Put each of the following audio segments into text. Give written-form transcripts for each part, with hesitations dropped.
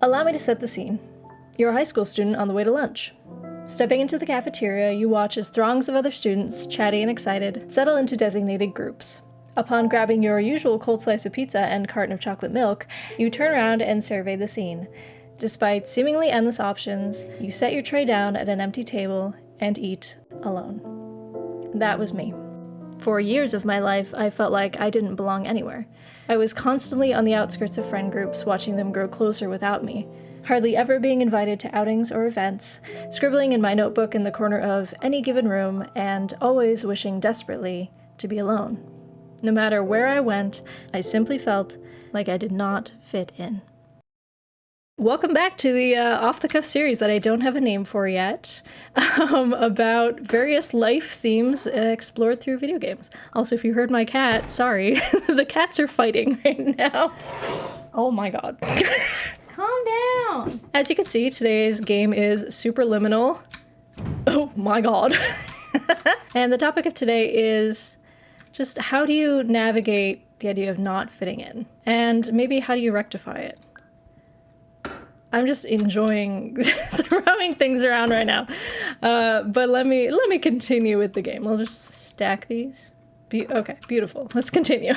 Allow me to set the scene. You're a high school student on the way to lunch. Stepping into the cafeteria, you watch as throngs of other students, chatty and excited, settle into designated groups. Upon grabbing your usual cold slice of pizza and carton of chocolate milk, you turn around and survey the scene. Despite seemingly endless options, you set your tray down at an empty table and eat alone. That was me. For years of my life, I felt like I didn't belong anywhere. I was constantly on the outskirts of friend groups, watching them grow closer without me, hardly ever being invited to outings or events, scribbling in my notebook in the corner of any given room, and always wishing desperately to be alone. No matter where I went, I simply felt like I did not fit in. Welcome back to the off-the-cuff series that I don't have a name for yet, about various life themes explored through video games. Also, if you heard my cat, sorry, the cats are fighting right now. Oh my god. Calm down! As you can see, today's game is Superliminal. Oh my god. And the topic of today is just how do you navigate the idea of not fitting in? And maybe how do you rectify it? I'm just enjoying throwing things around right now. But let me continue with the game. I'll just stack these. Okay, beautiful. Let's continue.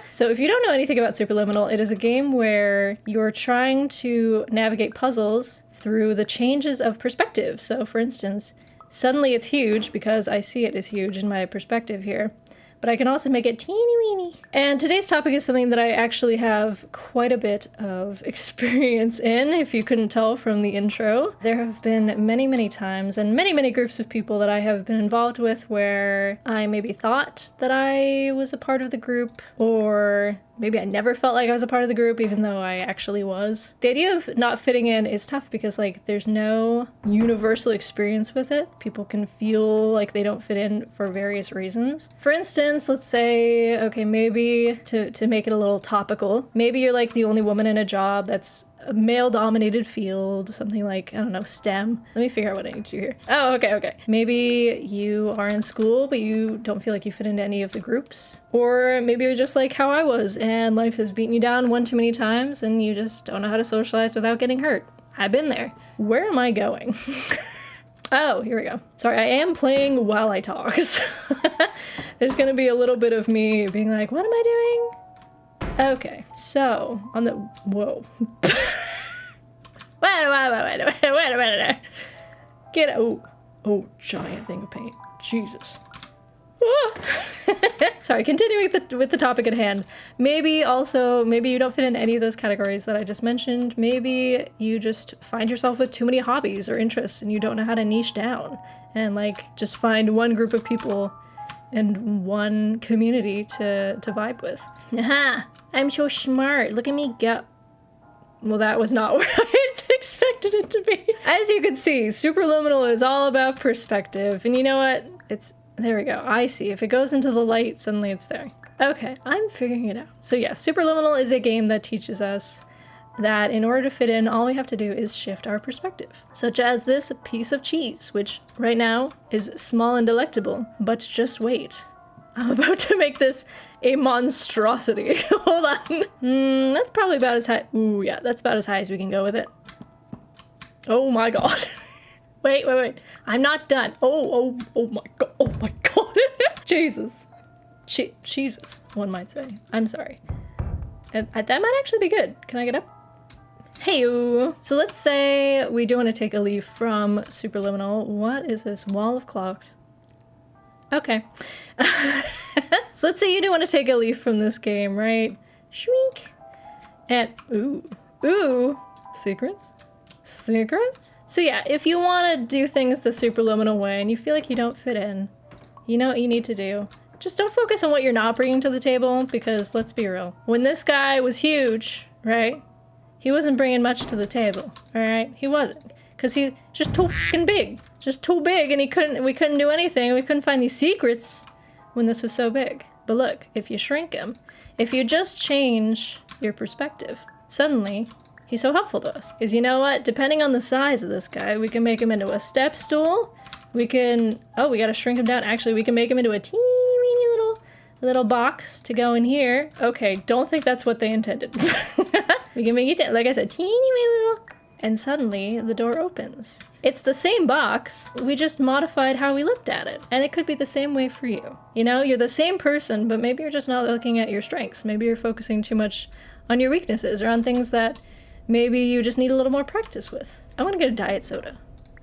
So if you don't know anything about Superliminal, it is a game where you're trying to navigate puzzles through the changes of perspective. So for instance, suddenly it's huge because I see it as huge in my perspective here. But I can also make it teeny weeny. And today's topic is something that I actually have quite a bit of experience in, if you couldn't tell from the intro. There have been many, many times and many, many groups of people that I have been involved with where I maybe thought that I was a part of the group, or maybe I never felt like I was a part of the group, even though I actually was. The idea of not fitting in is tough because, like, there's no universal experience with it. People can feel like they don't fit in for various reasons. For instance, let's say, okay, maybe to make it a little topical, maybe you're like the only woman in a job that's a male-dominated field, something like, I don't know, STEM. Let me figure out what I need to do here. Oh, okay. Maybe you are in school, but you don't feel like you fit into any of the groups. Or maybe you're just like how I was, and life has beaten you down one too many times, and you just don't know how to socialize without getting hurt. I've been there. Where am I going? Oh, here we go. Sorry, I am playing while I talk. So there's gonna be a little bit of me being like, what am I doing? Okay, so on the whoa. Wait a minute. Get out. Oh, giant thing of paint. Jesus. Sorry, continuing with the topic at hand. Maybe you don't fit in any of those categories that I just mentioned. Maybe you just find yourself with too many hobbies or interests and you don't know how to niche down and like just find one group of people and one community to vibe with. Aha! I'm so smart. Look at me go. Well, that was not what I expected it to be. As you can see, Superliminal is all about perspective. And you know what? There we go. I see. If it goes into the light, suddenly it's there. Okay, I'm figuring it out. So yeah, Superliminal is a game that teaches us that in order to fit in, all we have to do is shift our perspective. Such as this piece of cheese, which right now is small and delectable, but just wait. I'm about to make this a monstrosity. Hold on. That's probably about as high. Ooh, yeah, that's about as high as we can go with it. Oh my god. Wait. I'm not done. Oh my god. Oh my god. Jesus. Jesus, one might say. I'm sorry. And that might actually be good. Can I get up? Hey-o. So let's say we do want to take a leaf from Superliminal. What is this? Wall of clocks. Okay. So let's say you do want to take a leaf from this game, right? Shriek. And, ooh, secrets? Secrets? So yeah, if you want to do things the Superliminal way and you feel like you don't fit in, you know what you need to do. Just don't focus on what you're not bringing to the table, because let's be real. When this guy was huge, right? He wasn't bringing much to the table, all right? He wasn't. Because he's just too fucking big. Just too big, and we couldn't do anything. We couldn't find these secrets when this was so big. But look, if you shrink him, if you just change your perspective, suddenly he's so helpful to us. Because you know what? Depending on the size of this guy, we can make him into a step stool. We can, oh, we gotta shrink him down. Actually, we can make him into a teeny weeny little box to go in here. Okay, don't think that's what they intended. We can make it, like I said, teeny weeny little And suddenly the door opens. It's the same box, we just modified how we looked at it. And it could be the same way for you. You know, you're the same person, but maybe you're just not looking at your strengths. Maybe you're focusing too much on your weaknesses or on things that maybe you just need a little more practice with. I'm gonna get a diet soda.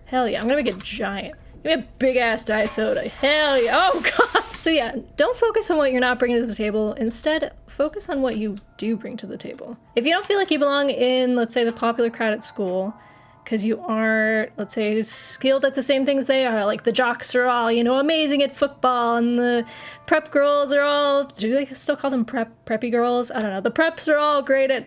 Hell yeah, I'm gonna make it giant. Give me a big ass diet soda. Hell yeah, oh god. So yeah, don't focus on what you're not bringing to the table. Instead, focus on what you do bring to the table. If you don't feel like you belong in, let's say, the popular crowd at school, because you are, let's say, skilled at the same things they are, like the jocks are all, you know, amazing at football, and the prep girls are all, do they still call them preppy girls? I don't know. The preps are all great at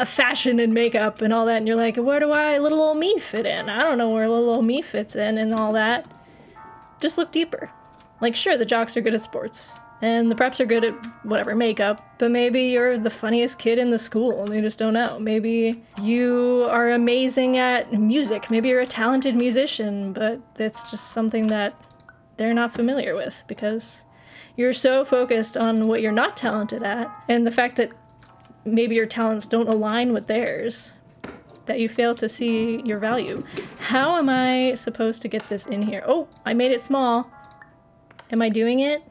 fashion and makeup and all that, and you're like, where do little old me fit in? I don't know where little old me fits in and all that. Just look deeper. Like, sure, the jocks are good at sports, and the preps are good at whatever, makeup, but maybe you're the funniest kid in the school and they just don't know. Maybe you are amazing at music. Maybe you're a talented musician, but that's just something that they're not familiar with because you're so focused on what you're not talented at and the fact that maybe your talents don't align with theirs, that you fail to see your value. How am I supposed to get this in here? Oh, I made it small. Am I doing it?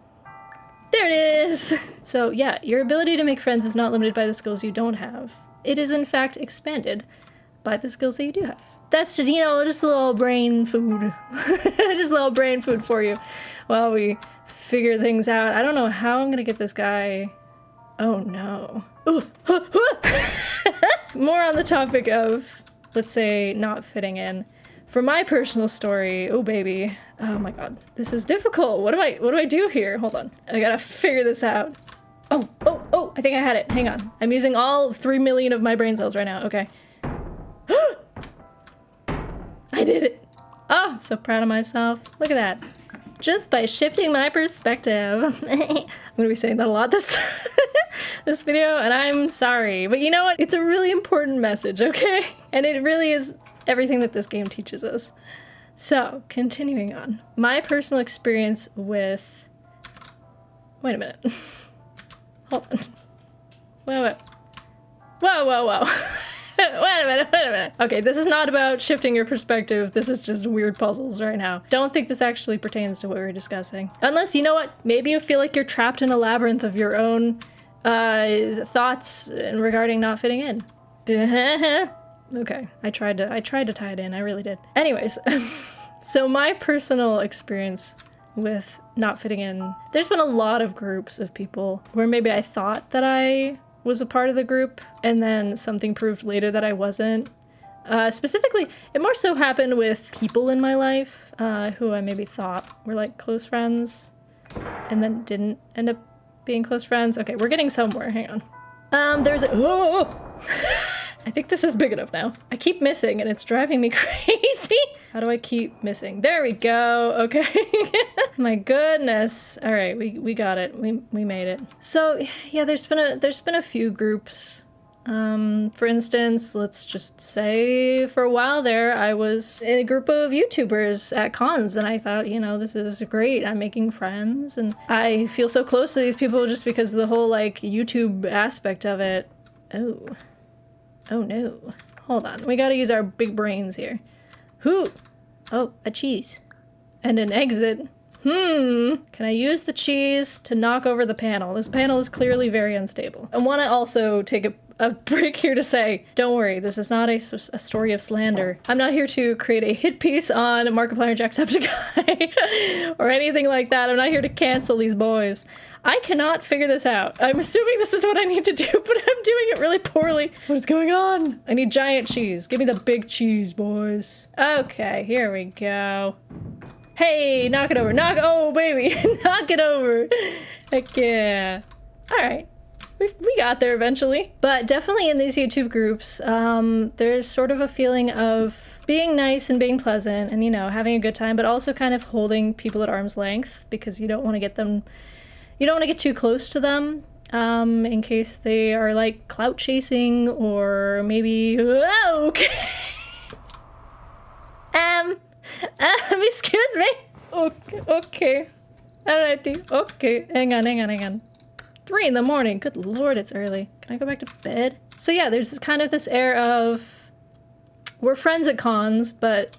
There it is! So yeah, your ability to make friends is not limited by the skills you don't have. It is in fact expanded by the skills that you do have. That's just, you know, just a little brain food. Just a little brain food for you while we figure things out. I don't know how I'm gonna get this guy. Oh no. More on the topic of, let's say, not fitting in. For my personal story, oh baby, oh my god, this is difficult. What do I do here? Hold on, I gotta figure this out. Oh, I think I had it. Hang on. I'm using all 3 million of my brain cells right now. Okay. I did it. Oh, I'm so proud of myself. Look at that. Just by shifting my perspective. I'm gonna be saying that a lot this this video, and I'm sorry. But you know what? It's a really important message, okay? And it really is everything that this game teaches us. So, continuing on. My personal experience with... Wait a minute. Hold on. Whoa. Wait a minute. Okay, this is not about shifting your perspective. This is just weird puzzles right now. Don't think this actually pertains to what we're discussing. Unless, you know what? Maybe you feel like you're trapped in a labyrinth of your own thoughts regarding not fitting in. Okay, I tried to tie it in. I really did. Anyways, so my personal experience with not fitting in, there's been a lot of groups of people where maybe I thought that I was a part of the group, and then something proved later that I wasn't. Specifically, it more so happened with people in my life who I maybe thought were like close friends, and then didn't end up being close friends. Okay, we're getting somewhere. Hang on. There's a... Oh! I think this is big enough now. I keep missing and it's driving me crazy. How do I keep missing? There we go. Okay. My goodness. All right, we got it. We made it. So yeah, there's been a few groups. For instance, let's just say for a while there, I was in a group of YouTubers at cons, and I thought, you know, this is great. I'm making friends, and I feel so close to these people just because of the whole like YouTube aspect of it. Oh no. Hold on. We gotta use our big brains here. Who? Oh, a cheese. And an exit. Can I use the cheese to knock over the panel? This panel is clearly very unstable. I want to also take a break here to say, don't worry, this is not a story of slander. I'm not here to create a hit piece on Markiplier and Jacksepticeye or anything like that. I'm not here to cancel these boys. I cannot figure this out. I'm assuming this is what I need to do, but I'm doing it really poorly. What is going on? I need giant cheese. Give me the big cheese, boys. Okay, here we go. Hey, knock it over. Oh, baby. Knock it over. Heck yeah. All right. We got there eventually. But definitely in these YouTube groups, there's sort of a feeling of being nice and being pleasant and, you know, having a good time, but also kind of holding people at arm's length because you don't want to get them... You don't want to get too close to them in case they are like clout chasing or maybe... Oh, okay. Excuse me. Okay. Alrighty. Okay. Hang on. 3 in the morning. Good lord, it's early. Can I go back to bed? So yeah, there's this kind of this air of we're friends at cons, but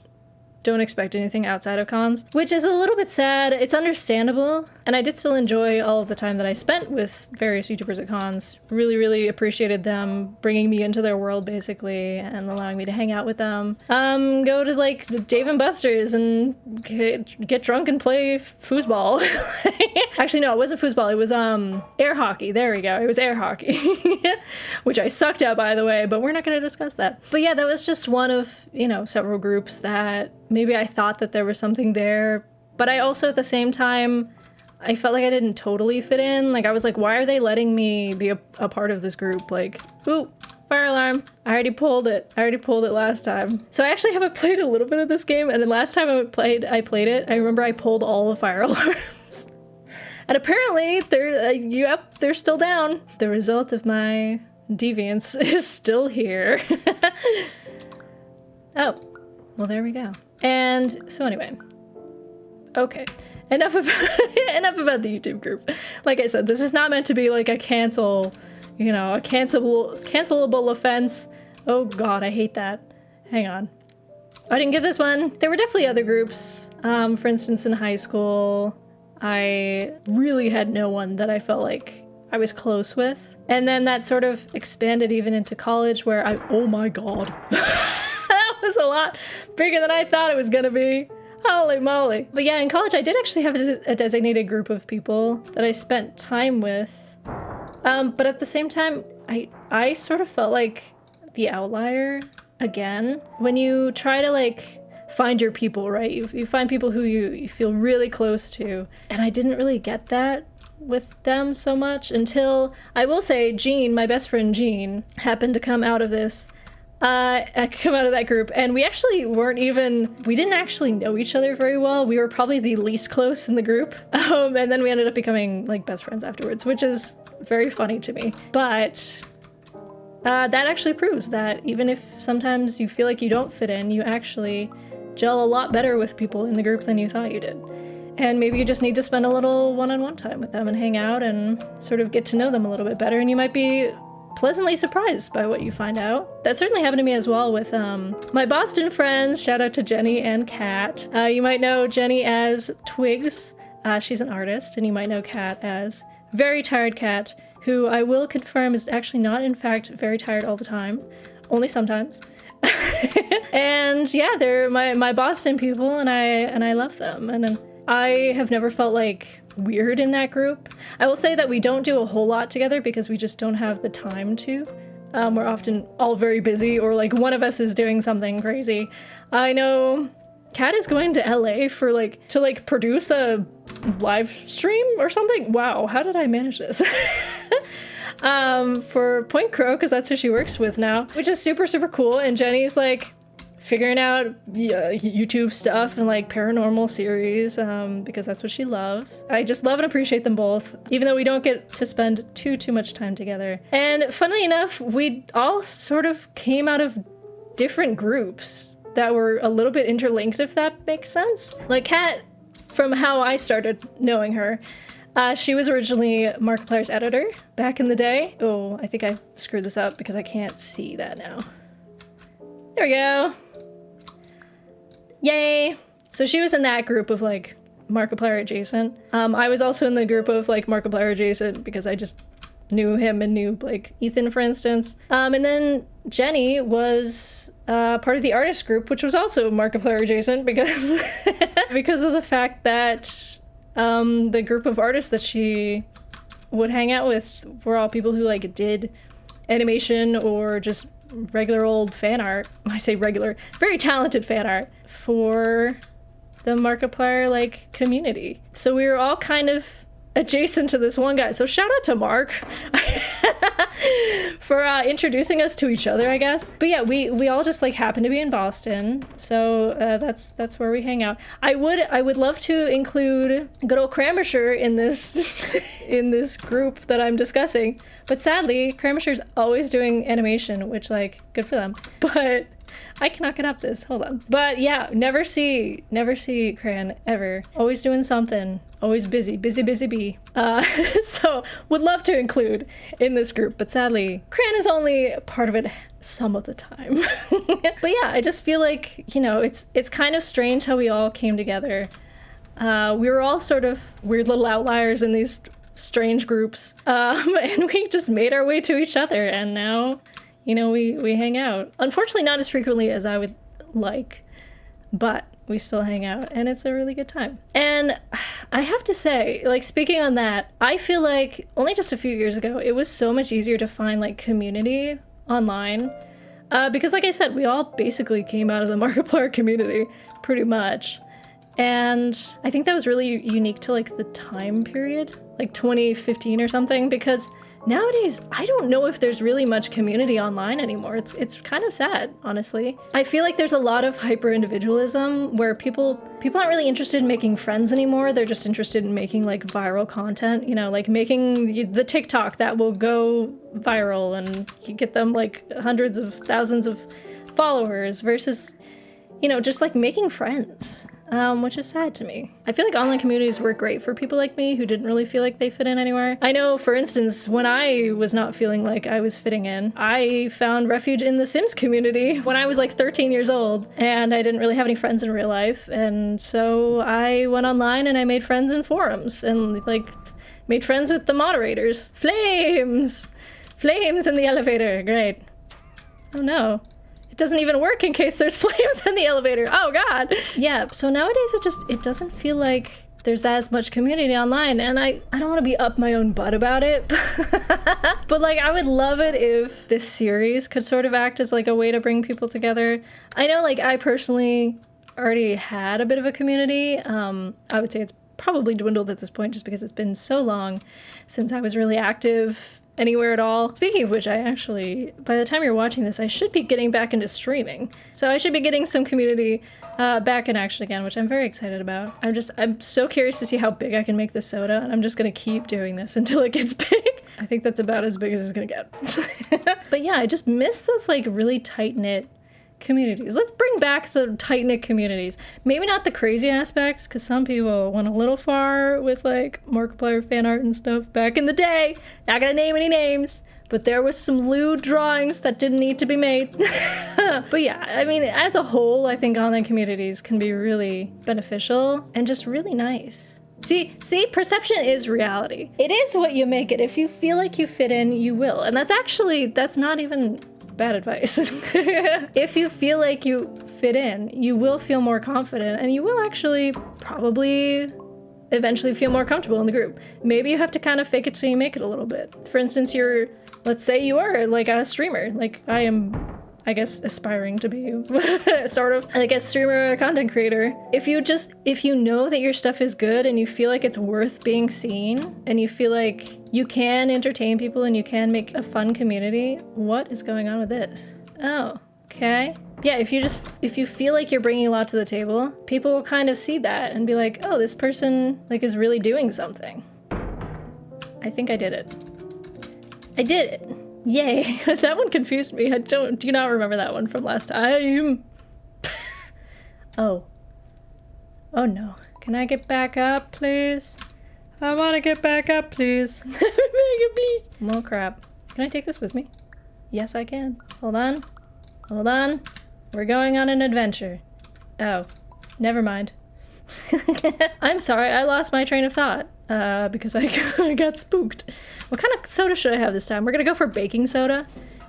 don't expect anything outside of cons, which is a little bit sad. It's understandable, and I did still enjoy all of the time that I spent with various YouTubers at cons. Really, really appreciated them bringing me into their world, basically, and allowing me to hang out with them. Go to, like, the Dave & Buster's and get drunk and play foosball. Actually, no, it wasn't foosball. It was, air hockey. There we go. It was air hockey. Which I sucked at, by the way, but we're not going to discuss that. But yeah, that was just one of, you know, several groups that maybe I thought that there was something there, but I also at the same time, I felt like I didn't totally fit in. Like I was like, why are they letting me be a part of this group? Like, ooh, fire alarm. I already pulled it. I already pulled it last time. So I actually haven't played a little bit of this game, and then last time I played it, I remember I pulled all the fire alarms. And apparently they're still down. The result of my deviance is still here. Oh, well there we go. And so anyway, okay, enough about the YouTube group. Like I said, this is not meant to be like a cancelable offense. Oh God, I hate that. Hang on. I didn't get this one. There were definitely other groups. For instance, in high school, I really had no one that I felt like I was close with. And then that sort of expanded even into college where oh my God. Was a lot bigger than I thought it was gonna be. Holy moly. But yeah, in college I did actually have a designated group of people that I spent time with. But at the same time, I sort of felt like the outlier again. When you try to like find your people, right? You find people who you feel really close to. And I didn't really get that with them so much until, I will say, Jean, my best friend Jean, happened to come out of this. Come out of that group, and we actually we didn't actually know each other very well. We were probably the least close in the group, and then we ended up becoming like best friends afterwards, which is very funny to me. But that actually proves that even if sometimes you feel like you don't fit in, you actually gel a lot better with people in the group than you thought you did. And maybe you just need to spend a little one-on-one time with them and hang out and sort of get to know them a little bit better, and you might be pleasantly surprised by what you find out. That certainly happened to me as well with my Boston friends. Shout out to Jenny and Kat. You might know Jenny as Twigs. She's an artist, and you might know Kat as Very Tired Kat, who I will confirm is actually not in fact very tired all the time, only sometimes. And yeah, they're my Boston people, and I love them, and I have never felt like weird in that group. I will say that we don't do a whole lot together because we just don't have the time to. We're often all very busy, or like one of us is doing something crazy. I know Kat is going to LA to produce a live stream or something. Wow, how did I manage this? For Point Crow, because that's who she works with now, which is super, super cool. And Jenny's like figuring out YouTube stuff and like paranormal series, because that's what she loves. I just love and appreciate them both, even though we don't get to spend too much time together. And funnily enough, we all sort of came out of different groups that were a little bit interlinked, if that makes sense. Like Kat, from how I started knowing her, she was originally Markiplier's editor back in the day. Oh, I think I screwed this up because I can't see that now. There we go. Yay! So she was in that group of like Markiplier adjacent. I was also in the group of like Markiplier adjacent because I just knew him and knew like Ethan, for instance. And then Jenny was part of the artist group, which was also Markiplier adjacent because because of the fact that the group of artists that she would hang out with were all people who like did animation or just regular old fan art. I say regular, very talented fan art for the Markiplier like community. So we were all kind of adjacent to this one guy. So shout out to Mark for introducing us to each other, I guess. But yeah, we all just like happen to be in Boston, so that's where we hang out. I would love to include good old Kramersher in this in this group that I'm discussing, but sadly Kramersher's always doing animation, which like good for them. But I cannot get up this. Hold on. But yeah, never see Cran ever. Always doing something. Always busy, busy, busy bee. So would love to include in this group, but sadly, Cran is only part of it some of the time. But yeah, I just feel like, you know, it's kind of strange how we all came together. We were all sort of weird little outliers in these strange groups, and we just made our way to each other, and now, you know, we hang out. Unfortunately, not as frequently as I would like, but we still hang out, and it's a really good time. And I have to say, like, speaking on that, I feel like only just a few years ago, it was so much easier to find, like, community online, because, like I said, we all basically came out of the Markiplier community, pretty much. And I think that was really unique to, like, the time period, like 2015 or something, because nowadays, I don't know if there's really much community online anymore. It's kind of sad, honestly. I feel like there's a lot of hyper-individualism where people aren't really interested in making friends anymore. They're just interested in making, like, viral content, you know, like making the TikTok that will go viral and get them, like, hundreds of thousands of followers versus, you know, just, like, making friends. Which is sad to me. I feel like online communities work great for people like me who didn't really feel like they fit in anywhere. I know, for instance, when I was not feeling like I was fitting in, I found refuge in the Sims community when I was like 13 years old, and I didn't really have any friends in real life, and so I went online and I made friends in forums and, like, made friends with the moderators. Flames! Flames in the elevator, great. Oh no. It doesn't even work in case there's flames in the elevator. Oh god. Yeah, so nowadays it doesn't feel like there's as much community online, and I don't want to be up my own butt about it. But, like, I would love it if this series could sort of act as, like, a way to bring people together. I know, like, I personally already had a bit of a community. I would say it's probably dwindled at this point just because it's been so long since I was really active anywhere at all. Speaking of which, I actually, by the time you're watching this, I should be getting back into streaming. So I should be getting some community back in action again, which I'm very excited about. I'm so curious to see how big I can make this soda, and I'm just gonna keep doing this until it gets big. I think that's about as big as it's gonna get. But yeah, I just miss those, like, really tight-knit communities. Let's bring back the tight-knit communities. Maybe not the crazy aspects, because some people went a little far with, like, Markiplier fan art and stuff back in the day. Not gonna name any names, but there was some lewd drawings that didn't need to be made. But yeah, I mean, as a whole, I think online communities can be really beneficial and just really nice. See, perception is reality. It is what you make it. If you feel like you fit in, you will. And that's not even bad advice. If you feel like you fit in, you will feel more confident, and you will actually probably eventually feel more comfortable in the group. Maybe you have to kind of fake it till you make it a little bit. For instance, let's say you are, like, a streamer, like I am, I guess, aspiring to be, sort of, like, a streamer or a content creator. If you know that your stuff is good and you feel like it's worth being seen, and you feel like you can entertain people and you can make a fun community, what is going on with this? Oh, okay. Yeah, if you feel like you're bringing a lot to the table, people will kind of see that and be like, oh, this person, like, is really doing something. I think I did it. I did it. Yay. That one confused me. I do not remember that one from last time. Oh. Oh no. Can I get back up, please? I want to get back up, please. Please. More crap. Can I take this with me? Yes, I can. Hold on. Hold on. We're going on an adventure. Oh. Never mind. I'm sorry, I lost my train of thought. Because I got spooked. What kind of soda should I have this time? We're gonna go for baking soda,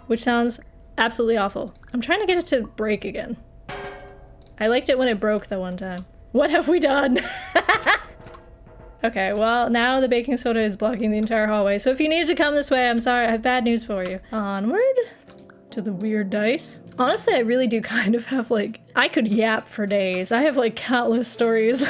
which sounds absolutely awful. I'm trying to get it to break again. I liked it when it broke the one time. What have we done? Okay, well, now the baking soda is blocking the entire hallway, so if you needed to come this way, I'm sorry, I have bad news for you. Onward to the weird dice. Honestly, I really do kind of have, like, I could yap for days. I have, like, countless stories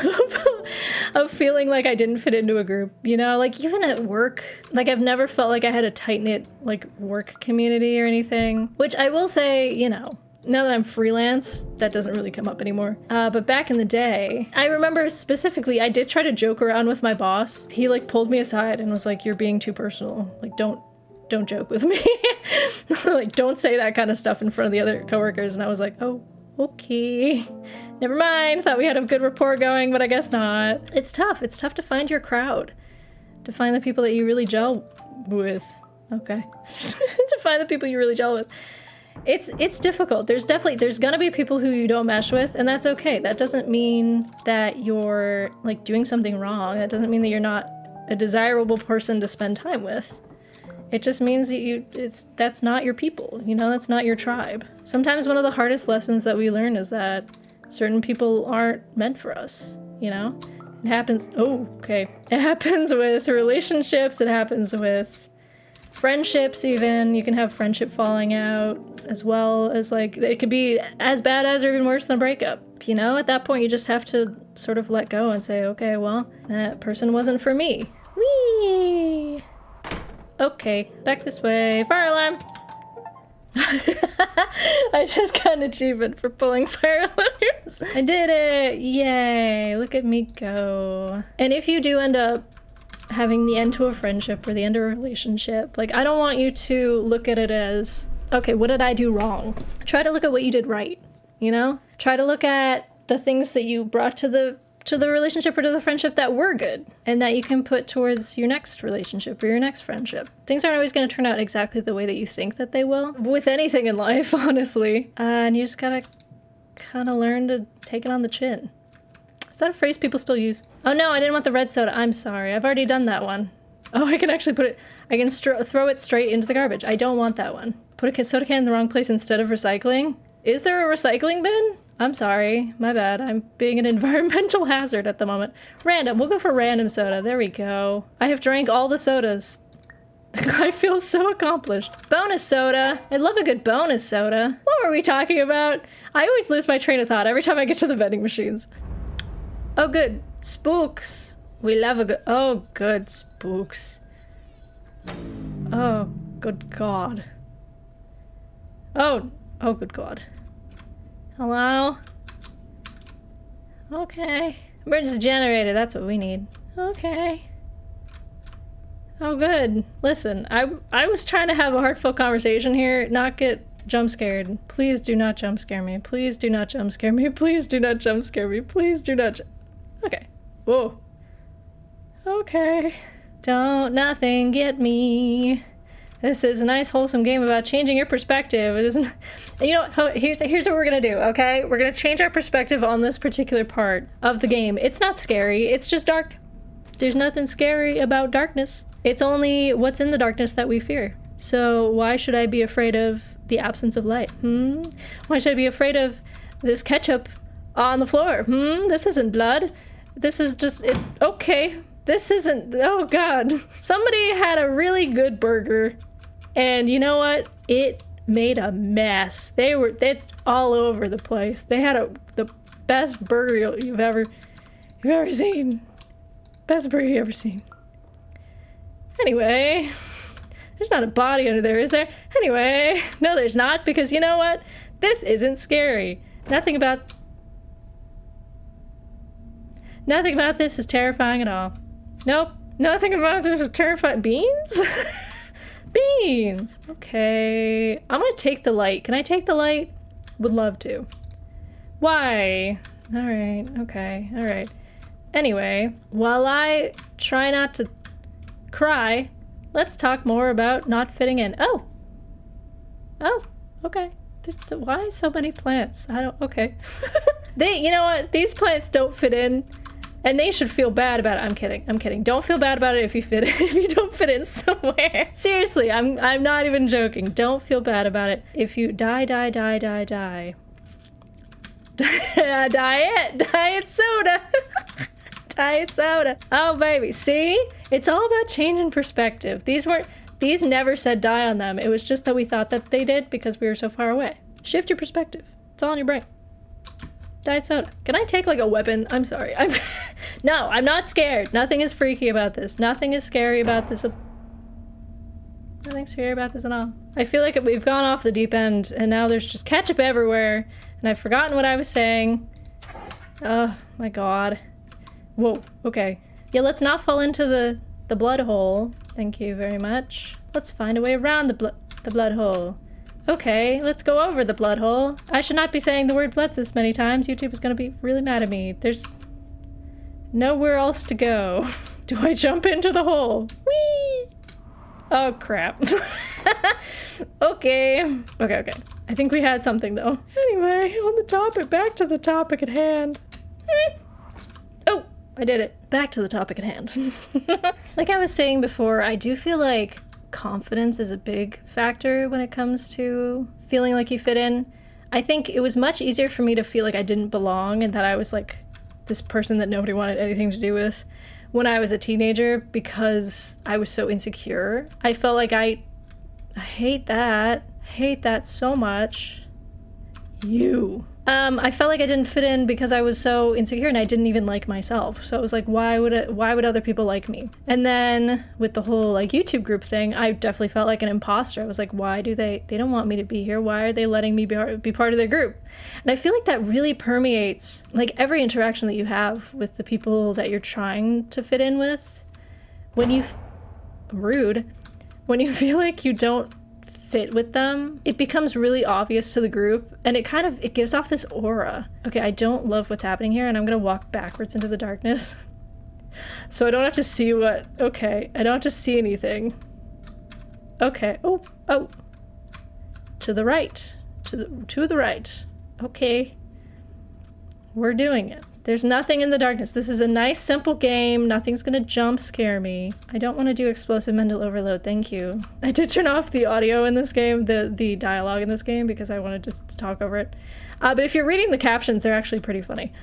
of feeling like I didn't fit into a group, you know? Like, even at work, like, I've never felt like I had a tight-knit, like, work community or anything. Which I will say, you know, now that I'm freelance, that doesn't really come up anymore. But back in the day, I remember specifically, I did try to joke around with my boss. He, like, pulled me aside and was like, you're being too personal. Like, don't joke with me. Like, don't say that kind of stuff in front of the other coworkers. And I was like, oh, Okay. Never mind. Thought we had a good rapport going, but I guess not. It's tough. It's tough to find your crowd. To find the people that you really gel with. Okay. To find the people you really gel with. It's difficult. There's gonna be people who you don't mesh with, and that's okay. That doesn't mean that you're like doing something wrong. That doesn't mean that you're not a desirable person to spend time with. It just means that that's not your people, you know, that's not your tribe. Sometimes one of the hardest lessons that we learn is that certain people aren't meant for us, you know? It happens, it happens with relationships, it happens with friendships even. You can have friendship falling out, as well as like, it could be as bad as or even worse than a breakup, you know? At that point you just have to sort of let go and say, okay, well, that person wasn't for me. Whee! Okay, back this way. Fire alarm! I just got an achievement for pulling fire alarms. I did it! Yay! Look at me go. And if you do end up having the end to a friendship or the end of a relationship, like, I don't want you to look at it as, okay, what did I do wrong? Try to look at what you did right, you know? Try to look at the things that you brought to the relationship or to the friendship that were good and that you can put towards your next relationship or your next friendship. Things aren't always going to turn out exactly the way that you think that they will. With anything in life, honestly. And you just gotta kind of learn to take it on the chin. Is that a phrase people still use? Oh no, I didn't want the red soda. I'm sorry. I've already done that one. Oh, I can actually put it, I can throw it straight into the garbage. I don't want that one. Put a soda can in the wrong place instead of recycling? Is there a recycling bin? I'm sorry, my bad. I'm being an environmental hazard at the moment. Random, we'll go for random soda. There we go. I have drank all the sodas. I feel so accomplished. Bonus soda. I love a good bonus soda. What were we talking about? I always lose my train of thought every time I get to the vending machines. Oh, good. Spooks. We love a good, oh, good spooks. Oh, good God. Oh, good God. Hello? Okay. Emergency generator, that's what we need. Okay. Oh, good. Listen, I was trying to have a heartfelt conversation here, not get jump scared. Please do not jump scare me. Please do not jump scare me. Please do not jump scare me. Please do not Okay. Whoa. Okay. Don't nothing get me. This is a nice wholesome game about changing your perspective. It isn't, you know, here's what we're gonna do, okay? We're gonna change our perspective on this particular part of the game. It's not scary, it's just dark. There's nothing scary about darkness. It's only what's in the darkness that we fear. So why should I be afraid of the absence of light? Why should I be afraid of this ketchup on the floor? This isn't blood. This is just, okay. This isn't, oh God. Somebody had a really good burger. And you know what? It made a mess. It's all over the place. They had the best burger you've ever seen. Best burger you've ever seen. Anyway, there's not a body under there, is there? Anyway, no there's not, because you know what? This isn't scary. Nothing about this is terrifying at all. Nope, nothing about this is terrifying. Beans? Beans! Okay, I'm gonna take the light. Can I take the light? Would love to. Why? Alright, okay, alright. Anyway, while I try not to cry, let's talk more about not fitting in. Oh, okay. Why so many plants? Okay. You know what? These plants don't fit in. And they should feel bad about it. I'm kidding. Don't feel bad about it if you don't fit in somewhere. Seriously, I'm not even joking. Don't feel bad about it. If you die. Diet soda. Diet soda. Oh baby, see? It's all about changing perspective. These never said die on them. It was just that we thought that they did because we were so far away. Shift your perspective. It's all in your brain. Diet soda. Can I take like a weapon? I'm sorry. No, I'm not scared. Nothing is freaky about this. Nothing is scary about this. Nothing scary about this at all. I feel like we've gone off the deep end and now there's just ketchup everywhere and I've forgotten what I was saying. Oh my God. Whoa, okay. Yeah, let's not fall into the blood hole. Thank you very much. Let's find a way around the blood hole. Okay, let's go over the blood hole. I should not be saying the word bloods this many times. YouTube is gonna be really mad at me. There's nowhere else to go. Do I jump into the hole? Whee! Oh, crap. Okay. Okay. I think we had something, though. Anyway, on the topic, back to the topic at hand. Oh, I did it. Back to the topic at hand. Like I was saying before, I do feel like confidence is a big factor when it comes to feeling like you fit in. I think it was much easier for me to feel like I didn't belong and that I was like this person that nobody wanted anything to do with when I was a teenager because I was so insecure. I felt like I hate that so much. I felt like I didn't fit in because I was so insecure and I didn't even like myself. So it was like, why would other people like me? And then with the whole like YouTube group thing, I definitely felt like an imposter. I was like, why do they don't want me to be here? Why are they letting me be part of their group? And I feel like that really permeates like every interaction that you have with the people that you're trying to fit in with. When you feel like you don't fit with them, it becomes really obvious to the group and it gives off this aura. Okay, I don't love what's happening here and I'm gonna walk backwards into the darkness. So I don't have to see I don't have to see anything. Okay, oh. To the right. To the right. Okay. We're doing it. There's nothing in the darkness. This is a nice, simple game. Nothing's gonna jump scare me. I don't want to do explosive mental overload, thank you. I did turn off the audio in this game, the dialogue in this game, because I wanted to talk over it. But if you're reading the captions, they're actually pretty funny.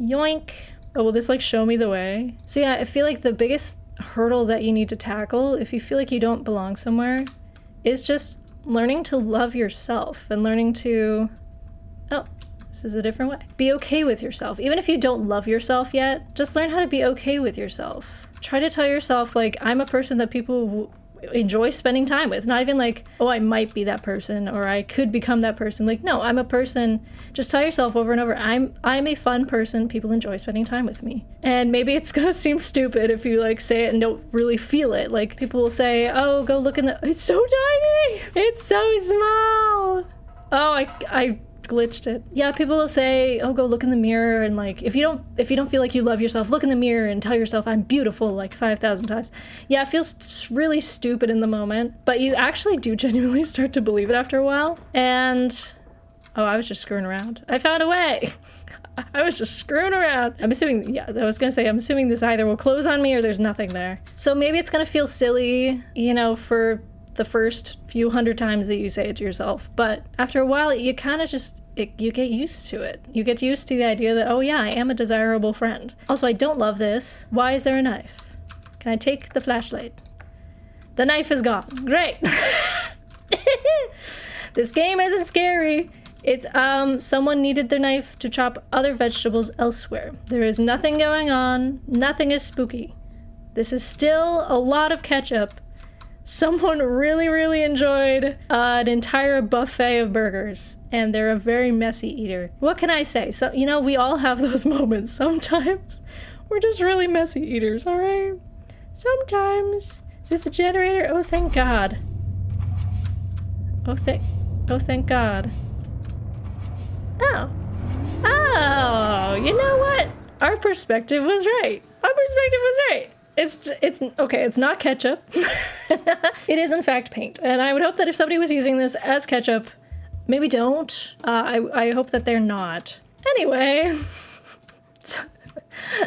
Yoink. Oh, will this like show me the way? So yeah, I feel like the biggest hurdle that you need to tackle if you feel like you don't belong somewhere is just learning to love yourself and learning to... Oh. This is a different way. Be okay with yourself. Even if you don't love yourself yet, just learn how to be okay with yourself. Try to tell yourself, like, I'm a person that people enjoy spending time with. Not even like, oh, I might be that person or I could become that person. Like, no, I'm a person. Just tell yourself over and over, I'm a fun person. People enjoy spending time with me. And maybe it's gonna seem stupid if you like say it and don't really feel it. Like people will say, oh, go look in the, it's so tiny. It's so small. Oh, I glitched it. Yeah, people will say, oh, go look in the mirror, and like if you don't feel like you love yourself, look in the mirror and tell yourself I'm beautiful like 5,000 times. Yeah, it feels really stupid in the moment, but you actually do genuinely start to believe it after a while. And oh, I was just screwing around. I found a way. I was just screwing around. I'm assuming this either will close on me or there's nothing there. So maybe it's gonna feel silly, you know, for the first few hundred times that you say it to yourself, but after a while you kind of just you get used to it. You get used to the idea that, oh yeah, I am a desirable friend. Also, I don't love this. Why is there a knife? Can I take the flashlight? The knife is gone. Great. This game isn't scary. It's someone needed their knife to chop other vegetables elsewhere. There is nothing going on. Nothing is spooky. This is still a lot of ketchup. Someone really, really enjoyed an entire buffet of burgers, and they're a very messy eater. What can I say? So, you know, we all have those moments. Sometimes we're just really messy eaters, all right? Sometimes. Is this the generator? Oh, thank God. Oh, thank God. Oh, you know what? Our perspective was right. It's okay, it's not ketchup. It is in fact paint. And I would hope that if somebody was using this as ketchup, maybe don't. I hope that they're not. Anyway,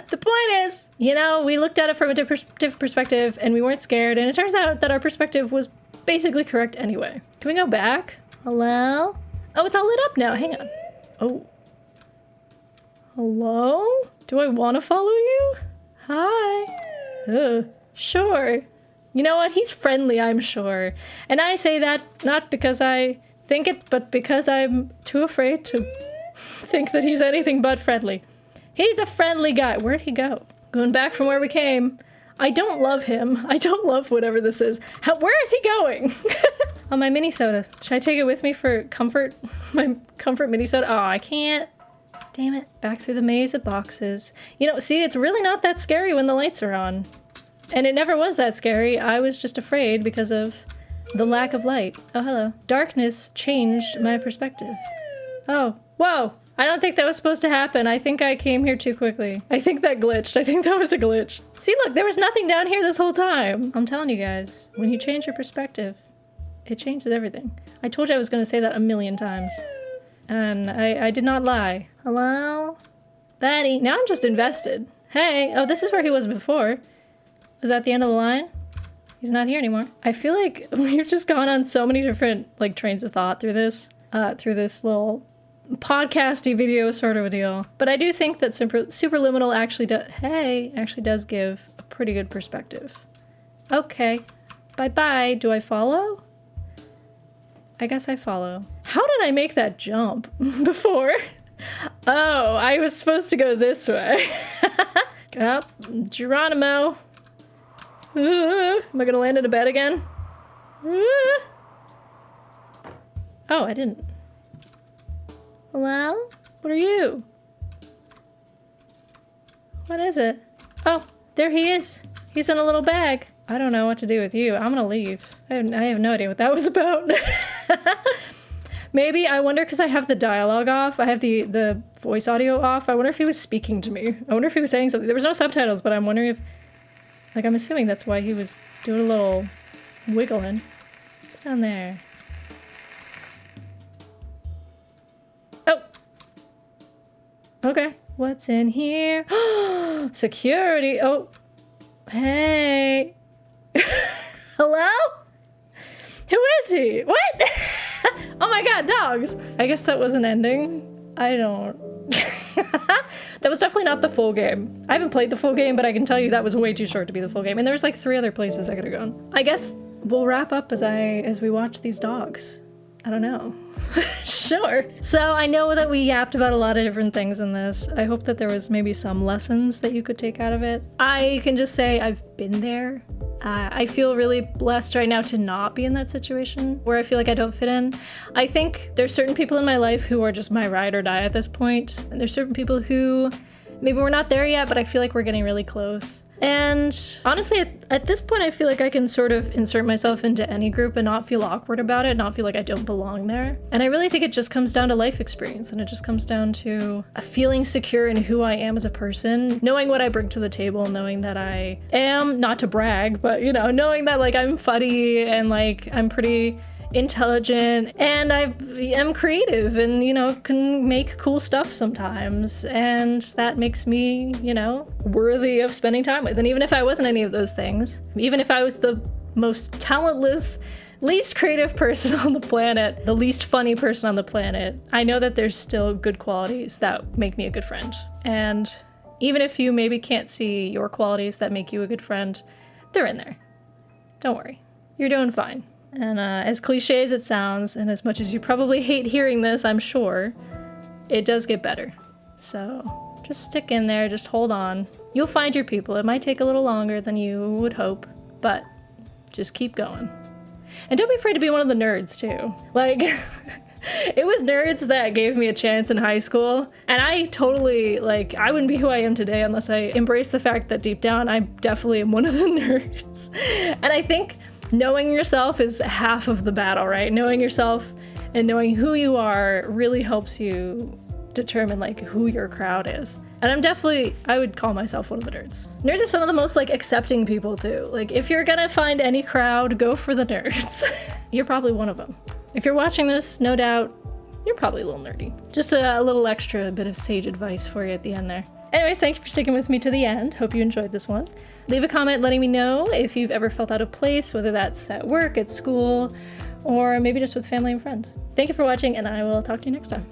the point is, you know, we looked at it from a different perspective and we weren't scared. And it turns out that our perspective was basically correct anyway. Can we go back? Hello? Oh, it's all lit up now. Hang on. Oh. Hello? Do I want to follow you? Hi. Sure. You know what? He's friendly, I'm sure. And I say that not because I think it, but because I'm too afraid to think that he's anything but friendly. He's a friendly guy. Where'd he go? Going back from where we came. I don't love him. I don't love whatever this is. Where is he going? Oh, my mini soda. Should I take it with me for comfort? My comfort mini soda? Oh, I can't. Damn it. Back through the maze of boxes. You know, see, it's really not that scary when the lights are on. And it never was that scary. I was just afraid because of The lack of light. Oh, hello. Darkness changed my perspective. Oh, whoa. I don't think that was supposed to happen. I think I came here too quickly. I think that glitched. I think that was a glitch. See, look, there was nothing down here this whole time. I'm telling you guys, when you change your perspective, it changes everything. I told you I was going to say that a million times. And I did not lie. Hello? Batty. Now I'm just invested. Hey. Oh, this is where he was before. Was that the end of the line? He's not here anymore. I feel like we've just gone on so many different like trains of thought through this little podcasty video sort of a deal. But I do think that Superliminal actually does give a pretty good perspective. Okay. Bye-bye. Do I follow? I guess I follow. How did I make that jump before? Oh, I was supposed to go this way. Oh, Geronimo. Am I gonna land in a bed again? Oh, I didn't. Hello? What are you? What is it? Oh, there he is. He's in a little bag. I don't know what to do with you. I'm gonna leave. I have no idea what that was about. Maybe, I wonder, because I have the dialogue off. I have the voice audio off. I wonder if he was speaking to me. I wonder if he was saying something. There was no subtitles, but I'm wondering if, like, I'm assuming that's why he was doing a little wiggling. What's down there? Oh! Okay. What's in here? Security! Oh! Hey! Hello? Who is he? What? Oh my god, dogs! I guess that was an ending. I don't... That was definitely not the full game. I haven't played the full game, but I can tell you that was way too short to be the full game. And there was like 3 other places I could have gone. I guess we'll wrap up as we watch these dogs. I don't know. Sure. So I know that we yapped about a lot of different things in this. I hope that there was maybe some lessons that you could take out of it. I can just say I've been there. I feel really blessed right now to not be in that situation where I feel like I don't fit in. I think there's certain people in my life who are just my ride or die at this point. And there's certain people who maybe we're not there yet, but I feel like we're getting really close. And honestly, at this point, I feel like I can sort of insert myself into any group and not feel awkward about it, not feel like I don't belong there. And I really think it just comes down to life experience, and it just comes down to feeling secure in who I am as a person, knowing what I bring to the table, knowing that I am, not to brag, but you know, knowing that like I'm funny and like I'm pretty intelligent and I am creative and, you know, can make cool stuff sometimes, and that makes me, you know, worthy of spending time with. And even if I wasn't any of those things, even if I was the most talentless, least creative person on the planet, the least funny person on the planet, I know that there's still good qualities that make me a good friend. And even if you maybe can't see your qualities that make you a good friend, they're in there. Don't worry. You're doing fine. And as cliche as it sounds, and as much as you probably hate hearing this, I'm sure, it does get better. So just stick in there, just hold on. You'll find your people. It might take a little longer than you would hope, but just keep going. And don't be afraid to be one of the nerds too. Like, it was nerds that gave me a chance in high school, and I totally, like, I wouldn't be who I am today unless I embraced the fact that deep down I definitely am one of the nerds. And I think knowing yourself is half of the battle, right? Knowing yourself and knowing who you are really helps you determine like who your crowd is. And I would call myself one of the nerds. Nerds are some of the most like accepting people too. Like if you're gonna find any crowd, go for the nerds. You're probably one of them. If you're watching this, no doubt, you're probably a little nerdy. Just a little extra bit of sage advice for you at the end there. Anyways, thank you for sticking with me to the end. Hope you enjoyed this one. Leave a comment letting me know if you've ever felt out of place, whether that's at work, at school, or maybe just with family and friends. Thank you for watching, and I will talk to you next time.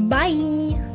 Bye!